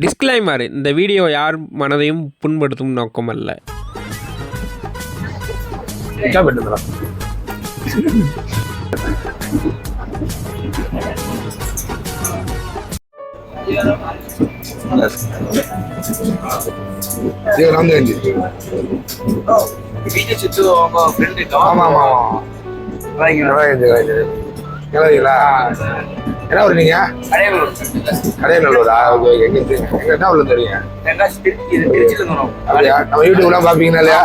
Disclaimer: இந்த video யார் மனதையும் புண்படுத்தும் நோக்கமல்ல. என்ன ஒரு நீங்க கடையநல்லூரா? என்ன உள்ள தெரியுங்க? நம்ம யூடியூப்லாம் பாப்பீங்கன்னா இல்லையா?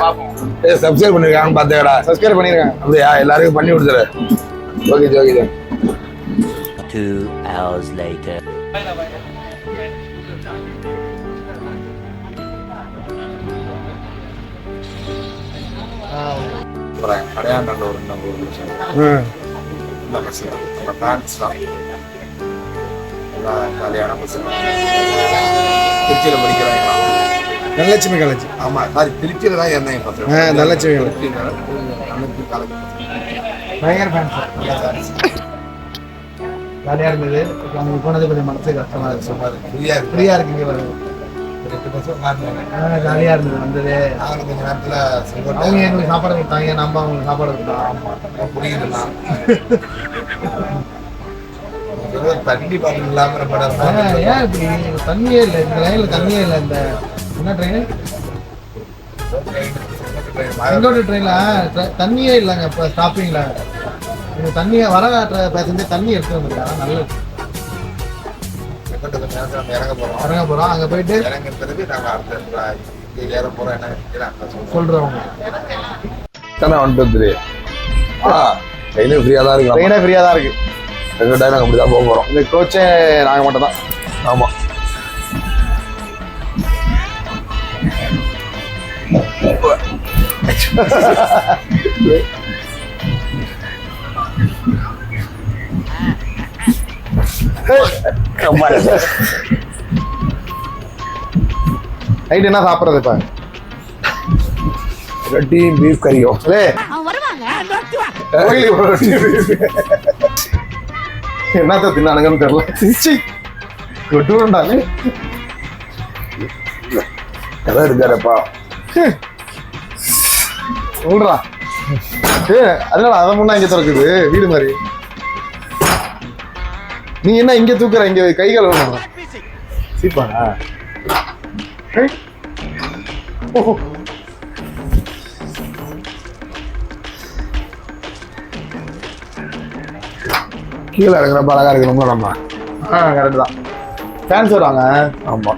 சப்ஸ்கிரைப் பண்ணிருக்காங்கன்னு பார்த்தேடா. சப்ஸ்கிரைப் பண்ணிருக்கேன் அப்படியா? எல்லாருக்கும் பண்ணி கொடுத்துரு. Okay okay. 2 hours later. கடையாண்டூர் கல்யாண பசங்க திருச்சியில படிக்கிறாங்களா? தனலட்சுமி காலேஜ். ஆமா சாரி, திருச்சியில தான் இருந்தேன். தனலட்சுமி காலேஜ் பயங்கர ஃபேன்ஸ். ஜாலியாக இருந்தது. அங்கே போனது கொஞ்சம் மனசு கஷ்டமா இருக்கு. சொன்னாரு ஃப்ரீயா இருக்குங்க. 2 பசங்க ஜாலியாக இருந்தது. வந்தது நாங்களும் கொஞ்சம் நேரத்தில் அவங்க எங்களுக்கு சாப்பாடு கொடுத்தாங்க, நம்ம அவங்களுக்கு சாப்பாடு கொடுத்தோம். ஆமாம் புரியுதுண்ணா. தண்ணி பாட்டில் இல்லாமல் படம் ஏன் இப்படி தண்ணியே இல்லை இந்த லைனில்? தண்ணியே இல்லை. இந்த என்ன ட்ரெயின்? செங்கோட்டை ட்ரெயினில் தண்ணியே இல்லைங்க. இப்போ ஸ்டாப்பிங்கில் இந்த தண்ணியை வர பேசஞ்சர் தண்ணி எடுத்து வந்துருக்காங்க. நல்லது. இறங்க போகிறோம். அங்கே போயிட்டு இறங்க பிறகு நாங்கள் அடுத்த இங்கே ஏற போகிறோம். என்ன சொல்கிறவங்க தானே 1 2 3 ட்ரெயினே ஃப்ரீயாக தான் இருக்கு. ட்ரெயினே ஃப்ரீயாக தான் இருக்குது. எங்கள் டைம் நாங்கள் அப்படி தான் போக போகிறோம். இந்த கோச்சே நாங்கள் மட்டும் தான். ஆமாம். நைட் என்ன சாப்பிட்றது? இப்போ ரொட்டி பீஃப் கறியோ? என்னத்த தின்னானுங்கன்னு தெரியல. கொட்டுண்டாலே கதை இருக்காரப்பா. சொல்றா. அதனால அதை முன்னா இங்க திறக்குது வீடு மாதிரி. நீ என்ன இங்க தூக்குற? இங்க கைகள் வேணும். சீப்பா கீழே இறங்குறப்ப அழகா இருக்கணும்ல நம்ம. கரெக்ட் தான். ஃபேன்ஸ் வருவாங்க. ஆமா.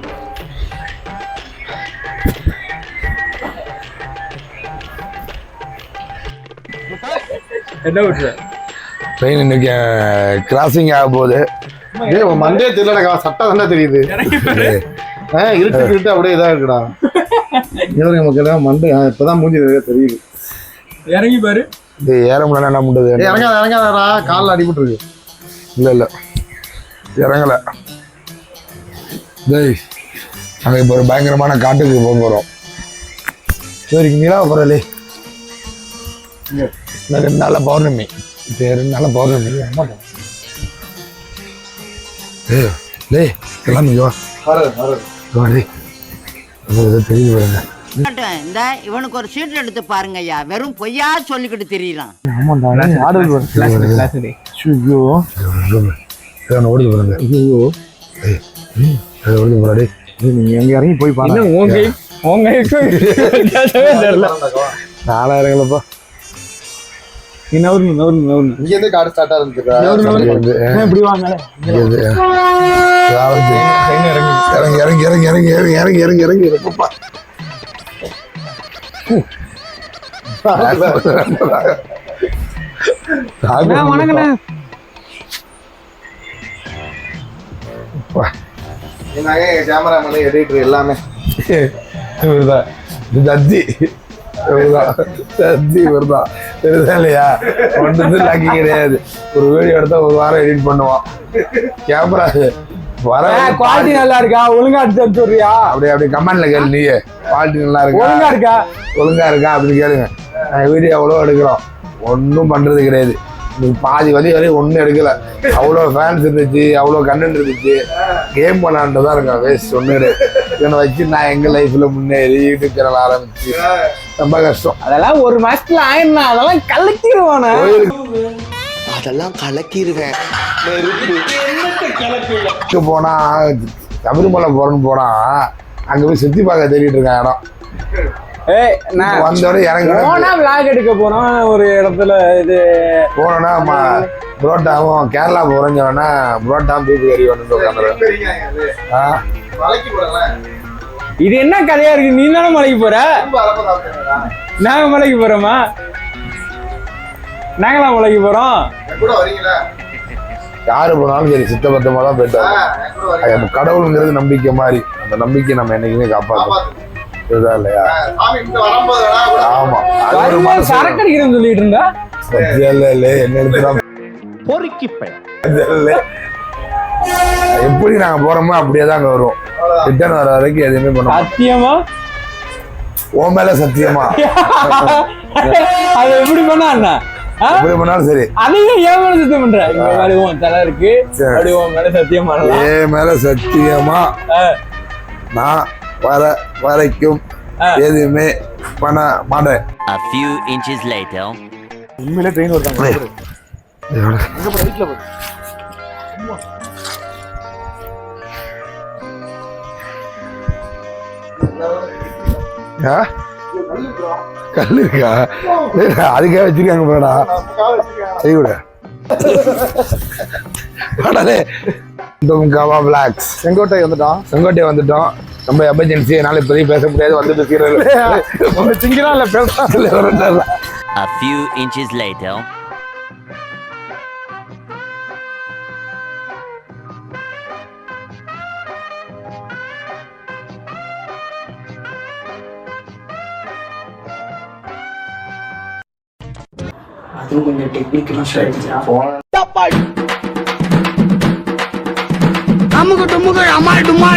என்ன விட்டுற? ட்ரெயின் இன்னைக்கு கிராசிங் ஆக போகுது. மண்டே தெரியல, சட்டை தானே தெரியுது. இருக்கு அப்படியே இதா இருக்குடா. நமக்கு எல்லாம் மண்டே இப்பதான் மூஞ்சி தெரியுது. இறங்கி பாரு. இது ஏற முடியல. என்ன பண்ணுறது? இறங்காதா? காலில் அடிபட்டு இருக்கு. இல்லை இறங்கலை. டேய் நாங்கள் இப்போ ஒரு பயங்கரமான காட்டுக்கு போக போகிறோம். சரி நீலா போகிறலே. இந்த 2 நாளில் பௌர்ணமி. இப்போ 2 நாளில் பௌர்ணமி. லே கிளம்பி வா. தெரியுது பாருங்க. இந்த இவனுக்கு ஒரு சீட் எடுத்து பாருங்க ஐயா. வெறும் பொய்யா சொல்லிக்கிட்டு தெரியலாம். ஓடுது பாருங்க. ஓடுது போறாடி. நீங்க எங்க இறங்கி போய் பாருங்க. நானும் இறங்கலப்பா. இங்க இருந்து காடு ஸ்டார்ட் ஆரம்பிச்சிருக்கா. இறங்கி கேமராமேன் எடிட்டர் எல்லாமே தத்தி வருதா தெரியுதா இல்லையா? ஒன்று லாக்கி கிடையாது. ஒரு வீடியோ எடுத்தா 1 வாரம் எடிட் பண்ணுவான். கேமரா வர குவாலிட்டி நல்லா இருக்கா? ஒழுங்கா எடுத்து சொல்றியா? அப்படி கமெண்ட்ல கேளு. நீயே குவாலிட்டி நல்லா இருக்கா, ஒழுங்கா இருக்கா அப்படின்னு கேளுங்க. வீடியோ எவ்வளோ எடுக்கிறோம், ஒன்றும் பண்றது கிடையாது. பாதி வரையும் ஒன்றும் எடுக்கல. அவ்வளோ ஃபேன்ஸ் இருந்துச்சு, அவ்வளோ கண்டென்ட் இருந்துச்சு. கேம் பண்ணான்ட்டு தான் இருக்கேன். வேஸ்ட் ஒன்று இவனை வச்சு நான் எங்கள் லைஃப்பில் முன்னேறி யூடியூப் சேனல் ஆரம்பிச்சு ரொம்ப கஷ்டம். அதெல்லாம் ஒரு மாசத்துல ஆயிரம் அதெல்லாம் கலக்கிடுவானே. அதெல்லாம் கலக்கிடுவேன். போனா சபரிமலை போறேன்னு போனா அங்க போய் சுத்தி பார்க்க தேடிட்டு இருக்கேன் இடம். நான் வந்தோட இறங்கி போனா விளாக் எடுக்க போறோம் ஒரு இடத்துல. இது போனோன்னா புரோட்டாவும் கேரளா போறேன்னு சொன்னா புரோட்டாவும் தூக்கு கறி வந்து இது என்ன கதையா இருக்கு? நீ தானே மலைக்கு போற, நாங்க மலைக்கு போறோமா? நாங்களாம் மலைக்கு போறோம். யாரு போனாலும் சரி சித்தபத்தமா தான் போயிட்டு கடவுளுங்கிறது நம்பிக்கை மாதிரி. அந்த நம்பிக்கை நம்ம என்னைக்குமே காப்பாற்றோம். இதுதான் இல்லையா? ஆமா சரக்கு அடிக்கிறேன்னு சொல்லிட்டு இருந்தா என்ன எடுத்துதான் எப்படி நாங்க போறோமோ அப்படியே தான் வருவோம். ரிட்டர்ன் வர வரைக்கும் எதுவுமே பண்ண. சத்தியமா ஓ மேல சத்தியமா அது எப்படி பண்ணா அண்ணா எப்படி பண்ணாலும் சரி. அதையும் ஏன் மேல சத்தியம் பண்ற? இங்க மாதிரி உன் தலை இருக்கு, அப்படி உன் மேல சத்தியம் பண்ணலாம். ஏ மேல சத்தியமா நான் வர வரைக்கும் எதுவுமே பண்ண மாட்டேன். A few inches later. உண்மையிலே ட்ரெயின் வருதாங்க. கல் இருக்கா? அதுக்காக வச்சிருக்காங்க போடா. சரி விட செங்கோட்டை வந்துட்டோம். செங்கோட்டை வந்துட்டோம். ரொம்ப எமர்ஜென்சி, என்னால இப்போதைக்கு பேச முடியாது. வந்து பேசுகிறேன் சிங்கிறா இல்ல பேச. A few inches later. அதுவும் கொஞ்சம் டெக்னிக்கலா ஸ்ட்ராட்டஜி. அமுக்கு டுமுக்கு அம்மா டுமா